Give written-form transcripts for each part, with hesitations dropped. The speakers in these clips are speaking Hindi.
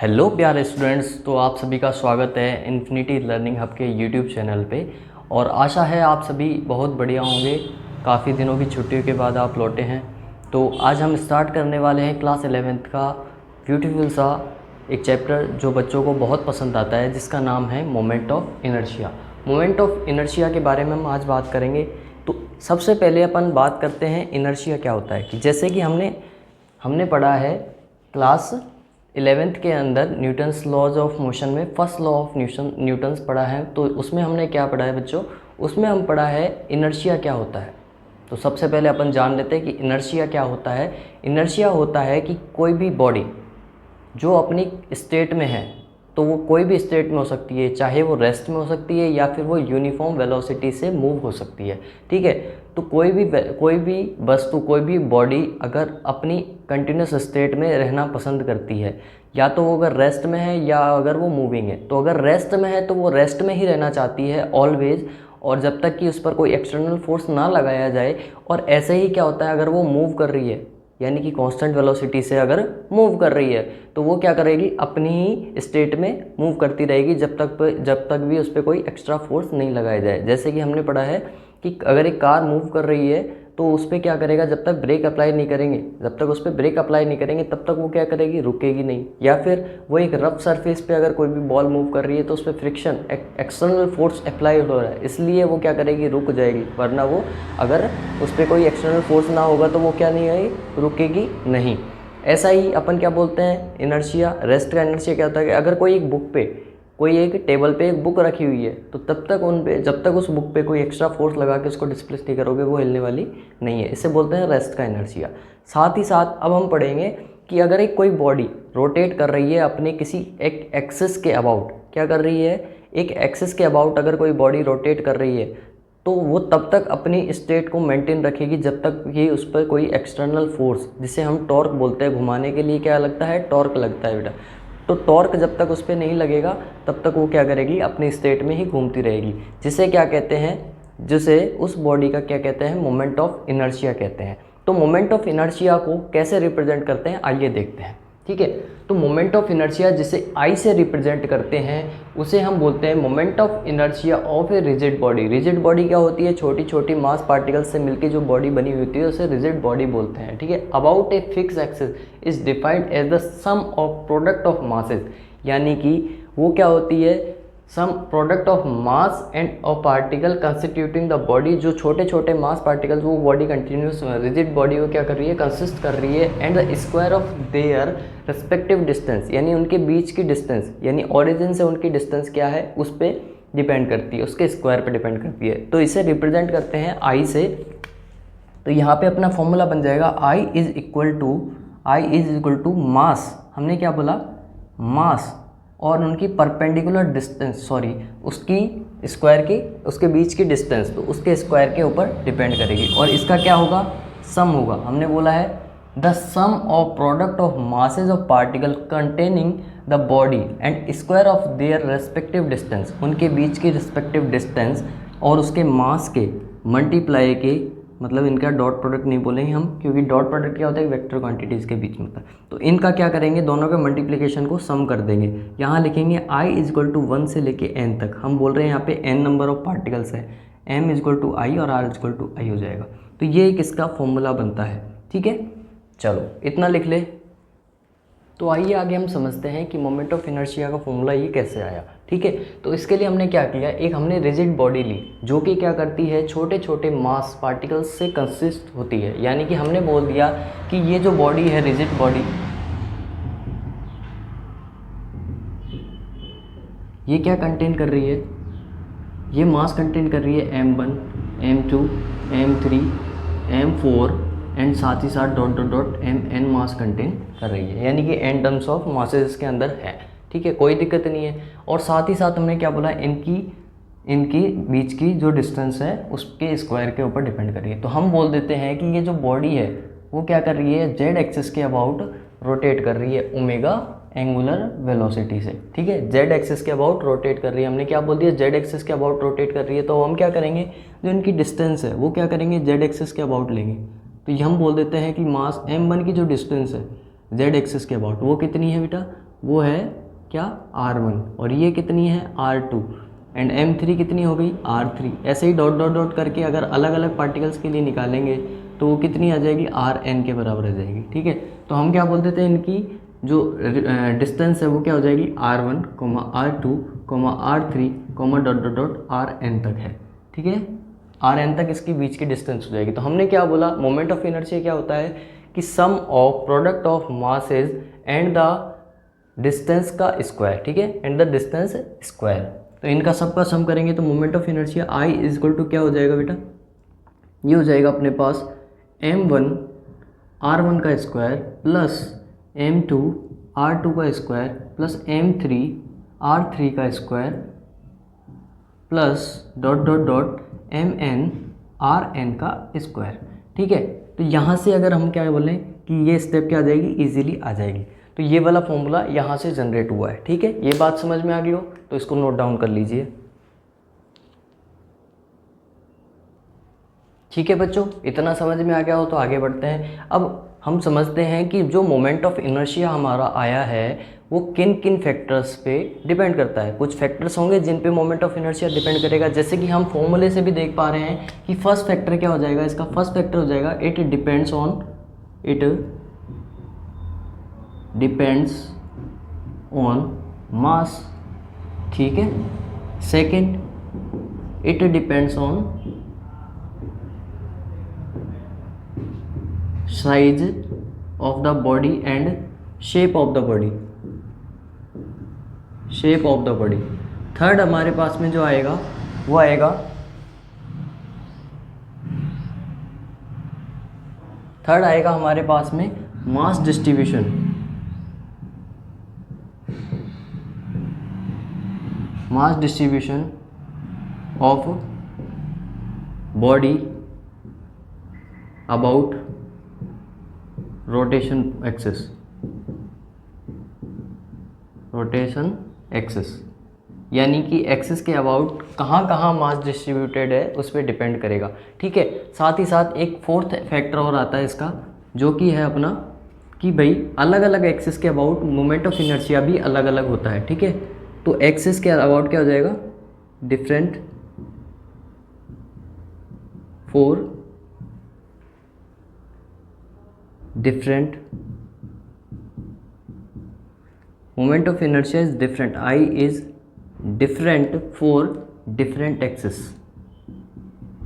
हेलो प्यारे स्टूडेंट्स, तो आप सभी का स्वागत है इन्फिनिटी लर्निंग हब के यूट्यूब चैनल पे। और आशा है आप सभी बहुत बढ़िया होंगे। काफ़ी दिनों की छुट्टियों के बाद आप लौटे हैं। तो आज हम स्टार्ट करने वाले हैं क्लास 11th का ब्यूटीफुल सा एक चैप्टर जो बच्चों को बहुत पसंद आता है, जिसका नाम है moment of inertia. Moment of inertia के बारे में हम आज बात करेंगे। तो सबसे पहले अपन बात करते हैं इनर्शिया क्या होता है। कि जैसे कि हमने पढ़ा है क्लास 11th के अंदर न्यूटन्स लॉज ऑफ मोशन में फर्स्ट लॉ ऑफ न्यूटन्स पढ़ा है। तो उसमें हमने क्या पढ़ा है बच्चों, उसमें हम पढ़ा है इनर्शिया क्या होता है। तो सबसे पहले अपन जान लेते हैं कि इनर्शिया क्या होता है। इनर्शिया होता है कि कोई भी बॉडी जो अपनी स्टेट में है, तो वो कोई भी स्टेट में हो सकती है, चाहे वो रेस्ट में हो सकती है या फिर वो यूनिफॉर्म वेलोसिटी से मूव हो सकती है। ठीक है, तो कोई भी वस्तु, कोई भी बॉडी अगर अपनी कंटिन्यूस स्टेट में रहना पसंद करती है, या तो वो अगर रेस्ट में है या अगर वो मूविंग है, तो अगर रेस्ट में है तो वो रेस्ट में ही रहना चाहती है ऑलवेज, और जब तक कि उस पर कोई एक्सटर्नल फोर्स ना लगाया जाए। और ऐसे ही क्या होता है, अगर वो मूव कर रही है यानी कि कांस्टेंट वेलोसिटी से अगर मूव कर रही है, तो वो क्या करेगी, अपनी ही स्टेट में मूव करती रहेगी जब तक भी उस पर कोई एक्स्ट्रा फोर्स नहीं लगाया जाए। जैसे कि हमने पढ़ा है कि अगर एक कार मूव कर रही है तो उस पर क्या करेगा, जब तक ब्रेक अप्लाई नहीं करेंगे, तब तक वो क्या करेगी, रुकेगी नहीं। या फिर वो एक रफ सरफेस पे अगर कोई भी बॉल मूव कर रही है तो उस पर फ्रिक्शन, एक्सटर्नल फोर्स अप्लाई हो रहा है, इसलिए वो क्या करेगी, रुक जाएगी। वरना वो अगर उस पर कोई एक्सटर्नल फोर्स ना होगा तो वो क्या नहीं आएगी, रुकेगी नहीं। ऐसा ही अपन क्या बोलते हैं, इनर्शिया। रेस्ट का इनर्शिया क्या होता है कि अगर कोई एक टेबल पे एक बुक रखी हुई है, तो जब तक उस बुक पे कोई एक्स्ट्रा फोर्स लगा के उसको डिस्प्लेस नहीं करोगे, वो हिलने वाली नहीं है। इसे बोलते हैं रेस्ट का इनर्शिया। साथ ही साथ अब हम पढ़ेंगे कि अगर एक कोई बॉडी रोटेट कर रही है अपने किसी एक एक्सिस के अबाउट, क्या कर रही है, एक एक्सिस के अबाउट अगर कोई बॉडी रोटेट कर रही है, तो वो तब तक अपनी स्टेट को मेंटेन रखेगी जब तक कि उस पर कोई एक्सटर्नल फोर्स, जिसे हम टॉर्क बोलते हैं, घुमाने के लिए क्या लगता है, टॉर्क लगता है बेटा। तो टॉर्क जब तक उस पर नहीं लगेगा तब तक वो क्या करेगी, अपनी स्टेट में ही घूमती रहेगी। जिसे क्या कहते हैं, जिसे उस बॉडी का क्या कहते हैं, मोमेंट ऑफ इनर्शिया कहते हैं। तो मोमेंट ऑफ इनर्शिया को कैसे रिप्रेजेंट करते हैं, आइए देखते हैं। ठीक है, तो मोमेंट ऑफ इनर्शिया जिसे आई से रिप्रेजेंट करते हैं, उसे हम बोलते हैं moment of inertia of a rigid body. Rigid body क्या होती है, छोटी छोटी मास पार्टिकल्स से मिलकर जो बॉडी बनी हुई होती है उसे रिजिड बॉडी बोलते हैं। ठीक है, about a fix axis is defined as the sum of product of masses, यानी कि वो क्या होती है, sum product of mass and of particle constituting the body. जो छोटे छोटे मास पार्टिकल्स, वो बॉडी कंटिन्यूस रिजिड बॉडी को क्या कर रही है, कंसिस्ट कर रही है। And the square of their respective distance, यानी उनके बीच की डिस्टेंस, यानी ओरिजिन से उनकी डिस्टेंस क्या है उस पर डिपेंड करती है, उसके स्क्वायर पे डिपेंड करती है। तो इसे रिप्रेजेंट करते हैं आई से। तो यहाँ पे अपना फॉर्मूला बन जाएगा I is equal to mass, हमने क्या बोला, मास और उनकी परपेंडिकुलर डिस्टेंस, उसकी स्क्वायर की, उसके बीच की डिस्टेंस, तो उसके स्क्वायर के ऊपर डिपेंड करेगी। और इसका क्या होगा, सम होगा। हमने बोला है the sum of product of masses of particle containing the body and square of their respective distance, उनके बीच की रिस्पेक्टिव डिस्टेंस और उसके मास के मल्टीप्लाई के, मतलब इनका डॉट प्रोडक्ट नहीं बोलेंगे हम, क्योंकि डॉट प्रोडक्ट क्या होता है, वेक्टर क्वांटिटीज़ के बीच में होता है। तो इनका क्या करेंगे, दोनों के मल्टीप्लिकेशन को सम कर देंगे। यहाँ लिखेंगे i इज इक्वल टू 1 से लेके n तक। हम बोल रहे हैं यहाँ पे n नंबर ऑफ पार्टिकल्स है, m is equal to i और r is equal to i हो जाएगा। तो ये एक इसका फॉर्मूला बनता है। ठीक है, चलो इतना लिख ले। तो आइए आगे हम समझते हैं कि मोमेंट ऑफ इनर्शिया का फॉर्मूला ये कैसे आया। ठीक है, तो इसके लिए हमने क्या किया, एक हमने रिजिड बॉडी ली जो कि क्या करती है, छोटे छोटे मास पार्टिकल्स से कंसिस्ट होती है। यानी कि हमने बोल दिया कि ये जो बॉडी है, रिजिड बॉडी, ये क्या कंटेन कर रही है, ये मास कंटेन कर रही है m1, m2, m3, m4 and साथ ही साथ डॉट डॉट डॉट mn मास कंटेन कर रही है, यानी कि n टर्म्स ऑफ मासेस इसके अंदर है। ठीक है, कोई दिक्कत नहीं है। और साथ ही साथ हमने क्या बोला, इनकी बीच की जो डिस्टेंस है उसके स्क्वायर के ऊपर डिपेंड कर रही है। तो हम बोल देते हैं कि ये जो बॉडी है वो क्या कर रही है, जेड एक्सिस के अबाउट रोटेट कर रही है ओमेगा एंगुलर वेलोसिटी से। ठीक है, जेड एक्सिस के अबाउट रोटेट कर रही है। हमने क्या बोल दिया, जेड एक्सिस के अबाउट रोटेट कर रही है। तो हम क्या करेंगे, जो इनकी डिस्टेंस है वो क्या करेंगे, जेड एक्सिस के अबाउट लेंगे। तो ये हम बोल देते हैं कि मास m1 की जो डिस्टेंस है जेड एक्सिस के अबाउट, वो कितनी है बेटा, वो है क्या, R1, और ये कितनी है R2, एंड M3 कितनी हो गई R3। ऐसे ही डॉट डॉट डॉट करके अगर अलग अलग पार्टिकल्स के लिए निकालेंगे तो वो कितनी आ जाएगी, Rn के बराबर आ जाएगी। ठीक है, तो हम क्या बोलते थे, इनकी जो डिस्टेंस है वो क्या हो जाएगी, R1, R2, R3, dot dot dot Rn तक है। ठीक है, Rn तक इसकी बीच की डिस्टेंस हो जाएगी। तो हमने क्या बोला, मोमेंट ऑफ इनर्शिया क्या होता है कि sum of product of masses and the distance का स्क्वायर। ठीक है, एंड द डिस्टेंस स्क्वायर। तो इनका सबका सम करेंगे तो moment of inertia I is equal to क्या हो जाएगा बेटा, ये हो जाएगा अपने पास m1 r1 का स्क्वायर प्लस m2 r2 का स्क्वायर प्लस m3 r3 का square plus dot dot dot mn rn का स्क्वायर। ठीक है, तो यहाँ से अगर हम क्या बोलें कि ये स्टेप क्या आ जाएगी, इजीली आ जाएगी। तो ये वाला फॉर्मूला यहाँ से जनरेट हुआ है। ठीक है, ये बात समझ में आ गई हो तो इसको नोट डाउन कर लीजिए। ठीक है बच्चों, इतना समझ में आ गया हो तो आगे बढ़ते हैं। अब हम समझते हैं कि जो मोमेंट ऑफ इनर्शिया हमारा आया है वो किन किन फैक्टर्स पे डिपेंड करता है। कुछ फैक्टर्स होंगे जिन पे मोमेंट ऑफ इनर्शिया डिपेंड करेगा, जैसे कि हम फॉर्मूले से भी देख पा रहे हैं कि फर्स्ट फैक्टर क्या हो जाएगा, इसका फर्स्ट फैक्टर हो जाएगा इट डिपेंड्स ऑन मास। ठीक है, second it depends on size of the body and shape of the body. Third हमारे पास में जो आएगा वो आएगा हमारे पास में mass distribution of body about rotation axis, यानी कि एक्सिस के अबाउट कहाँ कहाँ मास डिस्ट्रीब्यूटेड है उस पर डिपेंड करेगा। ठीक है, साथ ही साथ एक फोर्थ फैक्टर और आता है इसका, जो कि है अपना कि भाई अलग अलग एक्सिस के अबाउट मोमेंट ऑफ इनर्शिया भी अलग अलग होता है। ठीक है, तो एक्सिस के अबाउट क्या हो जाएगा, different moment of inertia is different, I is different for different axis.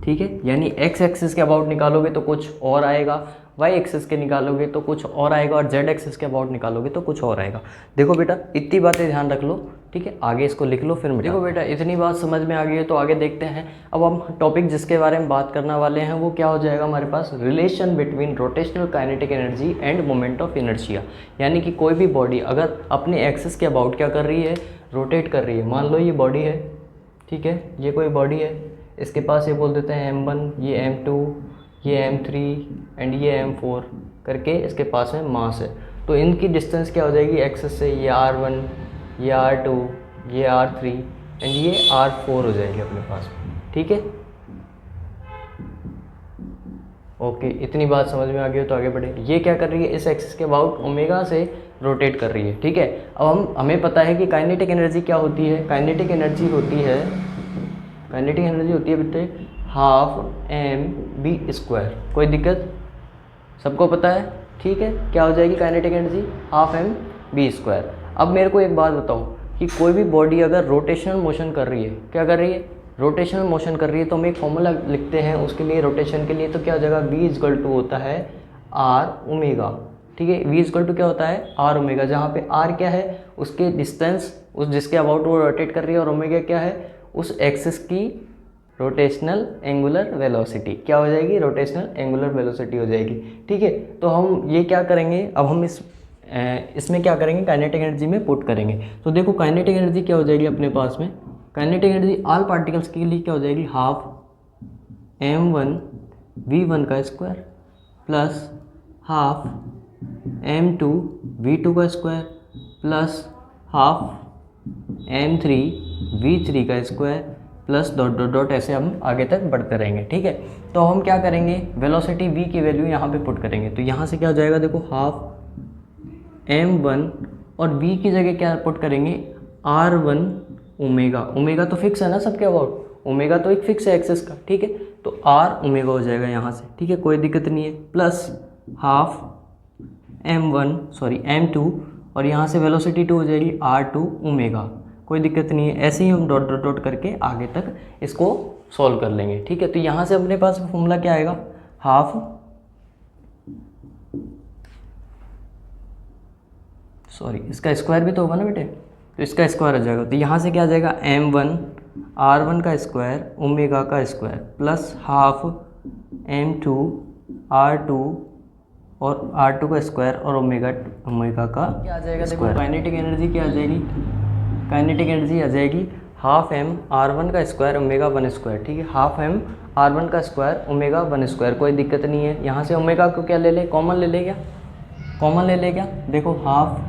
ठीक है, यानी x एक्सिस के अबाउट निकालोगे तो कुछ और आएगा, y एक्सिस के निकालोगे तो कुछ और आएगा, और z एक्सिस के अबाउट निकालोगे तो कुछ और आएगा। देखो बेटा, इतनी बातें ध्यान रख लो। ठीक है, आगे इसको लिख लो फिर देखो बेटा, इतनी बात समझ में आ गई है तो आगे देखते हैं। अब हम टॉपिक जिसके बारे में बात करने वाले हैं वो क्या हो जाएगा हमारे पास, relation between rotational kinetic energy and moment of inertia. यानी कि कोई भी बॉडी अगर अपने एक्सिस के अबाउट क्या कर रही है, रोटेट कर रही है। मान लो ये बॉडी है, ठीक है, ये कोई बॉडी है, इसके पास ये बोल देते हैं m1, ये m2, ये m3 एंड ये m4 करके इसके पास में मास है। तो इनकी डिस्टेंस क्या हो जाएगी एक्सिस से, ये r1, ये r2, ये r3 एंड ये r4 हो जाएगी अपने पास में। ठीक है, ओके, इतनी बात समझ में आ गई हो तो आगे बढ़े। ये क्या कर रही है, इस एक्सिस के अबाउट ओमेगा से रोटेट कर रही है। ठीक है, अब हमें पता है कि काइनेटिक एनर्जी क्या होती है। काइनेटिक एनर्जी होती है बेटे हाफ mv²। कोई दिक्कत, सबको पता है। ठीक है, क्या हो जाएगी काइनेटिक एनर्जी, हाफ mv²। अब मेरे को एक बात बताओ कि कोई भी बॉडी अगर रोटेशनल मोशन कर रही है, क्या कर रही है, रोटेशनल मोशन कर रही है, तो हम एक फॉर्मूला लिखते हैं उसके लिए, रोटेशन के लिए। तो क्या हो जाएगा, v इक्वल टू होता है r ओमेगा। ठीक है, v इक्वल टू क्या होता है, r ओमेगा, जहाँ पे r क्या है, उसके डिस्टेंस, उस जिसके अबाउट वो रोटेट कर रही है, और ओमेगा क्या है, उस एक्सिस की रोटेशनल एंगुलर वेलोसिटी। क्या हो जाएगी, रोटेशनल एंगुलर वेलोसिटी हो जाएगी। ठीक है, तो हम ये क्या करेंगे, अब हम इसमें क्या करेंगे, काइनेटिक एनर्जी में पुट करेंगे। तो देखो काइनेटिक एनर्जी क्या हो जाएगी अपने पास में, काइनेटिक एनर्जी ऑल पार्टिकल्स के लिए क्या हो जाएगी, हाफ m1v1 का स्क्वायर प्लस हाफ m2v2 का स्क्वायर प्लस हाफ m3v3 का square plus dot dot dot, ऐसे हम आगे तक बढ़ते रहेंगे। ठीक है, तो हम क्या करेंगे, वेलोसिटी v की वैल्यू यहाँ पे पुट करेंगे। तो यहाँ से क्या हो जाएगा, देखो हाफ m1 और v की जगह क्या पुट करेंगे, r1 ओमेगा। ओमेगा तो फिक्स है ना सबके अबाउट, ओमेगा तो एक फिक्स है एक्सेस का, ठीक है। तो r ओमेगा हो जाएगा यहाँ से, ठीक है, कोई दिक्कत नहीं है, प्लस हाफ m2, और यहाँ से वेलोसिटी 2 हो जाएगी r2 ओमेगा। कोई दिक्कत नहीं है, ऐसे ही हम डॉट डॉट डॉट करके आगे तक इसको सॉल्व कर लेंगे, ठीक है। तो यहाँ से अपने पास फॉर्मूला क्या आएगा, इसका स्क्वायर भी तो होगा ना बेटे, तो इसका स्क्वायर हो जाएगा। तो यहाँ से क्या आ जाएगा, m1 r1 का स्क्वायर ओमेगा का square plus half m2 r2 और r2 का स्क्वायर और ओमेगा का क्या आ जाएगा, देखो काइनेटिक एनर्जी क्या आ जाएगी, काइनेटिक एनर्जी आ जाएगी हाफ m r1 का स्क्वायर ओमेगा 1 स्क्वायर, ठीक है, हाफ m r1 का स्क्वायर ओमेगा 1 स्क्वायर। कोई दिक्कत नहीं है, यहाँ से ओमेगा को क्या ले ले, कॉमन ले ले, क्या कॉमन ले ले, क्या देखो हाफ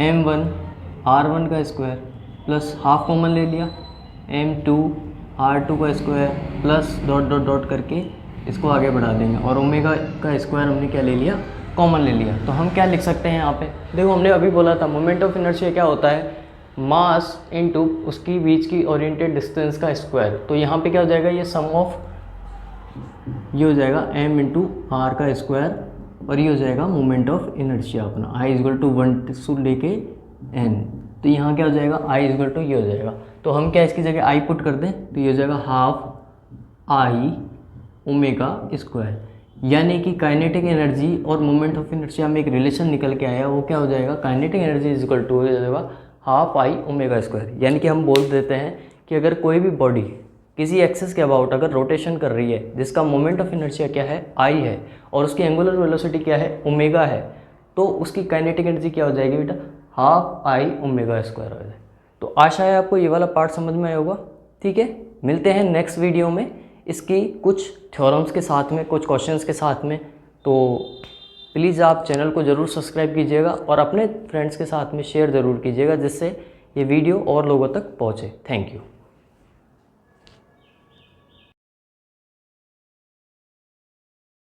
m1 r1 का स्क्वायर प्लस हाफ कॉमन ले लिया m2 r2 का square plus dot dot dot करके इसको आगे बढ़ा देंगे, और ओमेगा का स्क्वायर हमने क्या ले लिया, कॉमन ले लिया। तो हम क्या लिख सकते हैं यहाँ पे, देखो हमने अभी बोला था मोमेंट ऑफ इनर्शिया क्या होता है, मास इनटू उसकी बीच की ओरिएंटेड डिस्टेंस का स्क्वायर। तो यहाँ पे क्या हो जाएगा, ये सम ऑफ ये हो जाएगा m इंटू आर का स्क्वायर, और ये हो जाएगा मोमेंट ऑफ इनर्शिया अपना I इक्वल टू 1 से लेके n। तो यहाँ क्या हो जाएगा, I इक्वल टू ये हो जाएगा। तो हम क्या इसकी जगह I पुट कर दें, तो ये हो जाएगा हाफ I ओमेगा स्क्वायर, यानी कि काइनेटिक एनर्जी और मोमेंट ऑफ इनर्शिया में एक रिलेशन निकल के आया, वो क्या हो जाएगा, kinetic energy is equal to हो जाएगा हाफ I ओमेगा स्क्वायर। यानी कि हम बोल देते हैं कि अगर कोई भी बॉडी किसी एक्सिस के अबाउट अगर रोटेशन कर रही है जिसका मोमेंट ऑफ इनर्शिया क्या है, I है, और उसकी एंगुलर वेलोसिटी क्या है, ओमेगा है, तो उसकी काइनेटिक एनर्जी क्या हो जाएगी बेटा, हाफ I ओमेगा स्क्वायर हो जाए। तो आशा है आपको ये वाला पार्ट समझ में आया होगा, ठीक है। मिलते हैं नेक्स्ट वीडियो में इसकी कुछ थ्योरम्स के साथ में, कुछ क्वेश्चंस के साथ में। तो प्लीज़ आप चैनल को ज़रूर सब्सक्राइब कीजिएगा और अपने फ्रेंड्स के साथ में शेयर ज़रूर कीजिएगा, जिससे ये वीडियो और लोगों तक पहुँचे। Thank you.